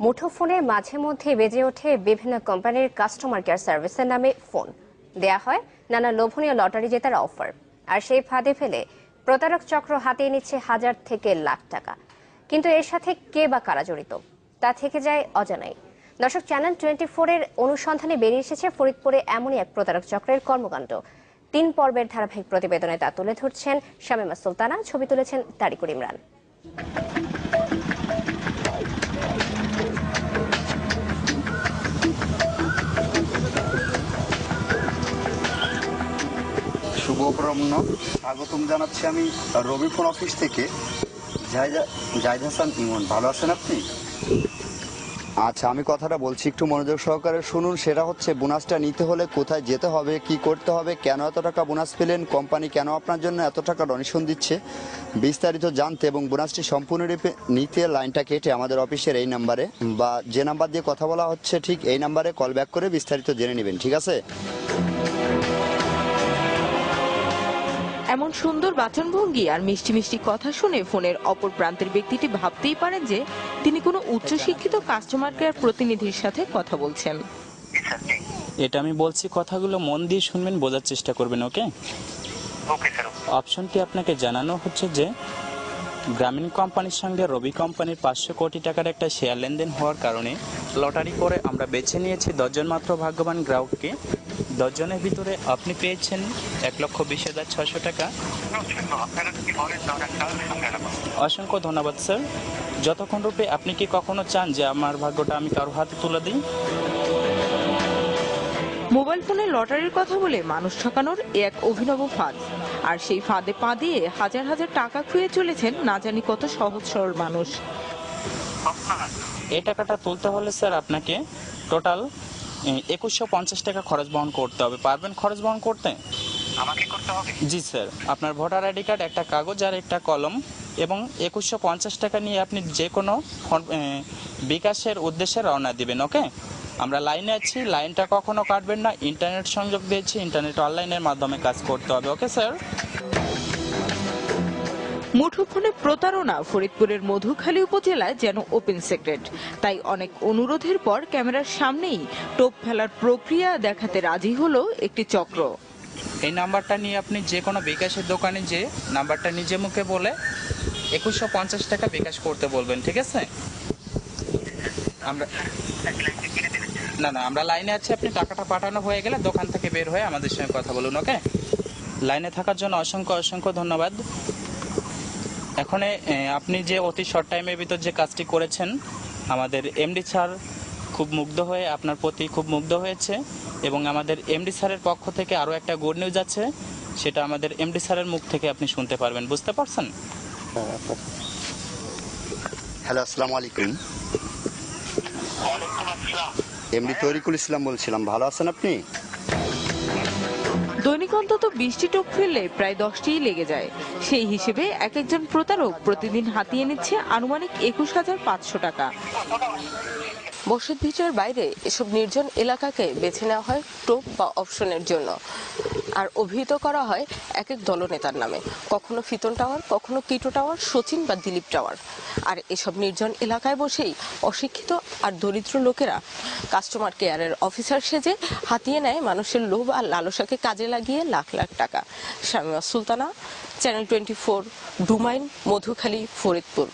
মুঠোফোনে মাঝে মধ্যে বেজে ওঠে বিভিন্ন কোম্পানির কাস্টমার কেয়ার সার্ভিসের নামে ফোন দেয়া হয় নানা লোভনীয় লটারি জেতার অফার, আর সেই ফাঁদে ফেলে প্রতারক চক্র হাতিয়ে নিচ্ছে হাজার থেকে লাখ টাকা। কিন্তু এর সাথে কে বা কারা জড়িত তা থেকে যায় অজানাই। দর্শক, চ্যানেল 24-এর অনুসন্ধানে বেরিয়ে এসেছে ফরিদপুরে এমনই এক প্রতারক চক্রের কর্মকাণ্ড। 3 পর্বের ধারাবাহিক প্রতিবেদনে তা তুলে ধরছেন শামীমা সুলতানা, ছবি তুলেছেন তারিকুল ইমরান। শুভ অপরাহ্ন, স্বাগতম জানাচ্ছি আমি রবি ফোন অফিস থেকে। জাহিদ হাসান ইমন, ভালো আছেন আপনি? আচ্ছা, আমি কথাটা বলছি, একটু মনোযোগ সহকারে শুনুন। সেটা হচ্ছে, বোনাসটা নিতে হলে কোথায় যেতে হবে, কি করতে হবে, কেন এত টাকা বোনাস পেলেন, কোম্পানি কেন আপনার জন্য এত টাকা ডোনেশন দিচ্ছে, বিস্তারিত জানতে এবং বোনাসটি সম্পূর্ণরূপে নিতে লাইনটা কেটে আমাদের অফিসের এই নাম্বারে বা যে নাম্বার দিয়ে কথা বলা হচ্ছে ঠিক এই নাম্বারে কল ব্যাক করে বিস্তারিত জেনে নেবেন, ঠিক আছে? এমন সুন্দর বাচনভঙ্গি আর মিষ্টি মিষ্টি কথা শুনে ফোনের অপর প্রান্তের ব্যক্তিটি ভাবতেই পারেন যে তিনি কোনো উচ্চশিক্ষিত কাস্টমার কেয়ার প্রতিনিধির সাথে কথা বলছেন। এটা আমি বলছি, কথাগুলো মন দিয়ে শুনবেন, বোঝার চেষ্টা করবেন। ওকে, অপশনটি আপনাকে জানানো হচ্ছে যে গ্রামীণ কোম্পানির সঙ্গে রবি কোম্পানির 500 কোটি টাকার একটা শেয়ার লেনদেন হওয়ার কারণে লটারি করে আমরা বেছে নিয়েছি 10 জন মাত্র ভাগ্যবান গ্রাহককে। 10 জনের ভিতরে আপনি পেয়েছেন 1,20,600 টাকা। অসংখ্য ধন্যবাদ স্যার। যতক্ষণ রূপে আপনি কি কখনো চান যে আমার ভাগ্যটা আমি কারো হাতে তুলে দিই? মোবাইল ফোনে লটারির কথা বলে মানুষ ঠকানোর এক অভিনব ফাঁদ, আর সেই ফাঁদে পা দিয়ে হাজার হাজার টাকা খুঁয়ে চলেছেন না জানি কত সহজ সরল মানুষ। এই টাকাটা তুলতে হলে স্যার আপনাকে টোটাল 2150 টাকা খরচ বহন করতে হবে। পারবেন খরচ বহন করতে? আমাকে করতে হবে? জি স্যার। আপনার ভোটার আইডি কার্ড, একটা কাগজ আর একটা কলম এবং 2150 টাকা নিয়ে আপনি যে কোনো বিকাশের উদ্দেশ্যে রওনা দিবেন। ওকে, আমরা লাইনে আছি, লাইনটা কখনো কাটবেন না। ইন্টারনেট সংযোগ দিয়েছি, ইন্টারনেট অনলাইনের মাধ্যমে কাজ করতে হবে। Okay sir. মুঠোফোনে প্রতারণা ফরিদপুরের মধুখালী উপজেলায় যেন ওপেন সিক্রেট। তাই অনেক অনুরোধের পর ক্যামেরার সামনেই টোপ ফেলার প্রক্রিয়া দেখাতে রাজি হলো একটি চক্র। এই নাম্বারটা নিয়ে আপনি যে কোনো বিকাশের দোকানে যে নাম্বারটা নিজে মুখে বলে 2150 টাকা বিকাশ করতে বলবেন, ঠিক আছে? আমরা লাইনে আছি। আপনি টাকাটা পাঠানো হয়ে গেলে দোকান থেকে বের হয়ে আমাদের সঙ্গে কথা বলুন। ওকে, লাইনে থাকার জন্য অসংখ্য অসংখ্য ধন্যবাদ। এখন আপনি যে অতি শর্ট টাইমের ভিতর যে কাজটি করেছেন, আমাদের এমডি স্যার খুব মুগ্ধ হয়ে আপনার প্রতি খুব মুগ্ধ হয়েছে এবং আমাদের এমডি স্যারের পক্ষ থেকে আরও একটা গুড নিউজ আছে, সেটা আমাদের এমডি স্যারের মুখ থেকে আপনি শুনতে পারবেন। বুঝতে পারছেন? হ্যালো, আসসালামু আলাইকুম। এমডি তরিকুল ইসলাম বলছিলাম, ভালো আছেন আপনি? দৈনিক অন্তত 20টি টোপ ফেললে প্রায় 10টিই লেগে যায়। সেই হিসেবে এক একজন প্রতারক প্রতিদিন হাতিয়ে নিচ্ছে আনুমানিক 21,500 টাকা। বসত ভিটার বাইরে এসব নির্জন এলাকাকে বেছে নেওয়া হয় টোপ বা অপশনের জন্য, আর অভিহিত করা হয় এক এক দলনেতার নামে, কখনো ফিতন টাওয়ার, কখনো কিটো টাওয়ার, সচিন বা দিলীপ টাওয়ার। আর এসব নির্জন এলাকায় বসেই অশিক্ষিত আর দরিদ্র লোকেরা কাস্টমার কেয়ারের অফিসার সেজে হাতিয়ে নেয় মানুষের লোভ আর লালসাকে কাজে লাগিয়ে লাখ লাখ টাকা। শামীমা সুলতানা, চ্যানেল 24, ডুমাইন, মধুখালী, ফরিদপুর।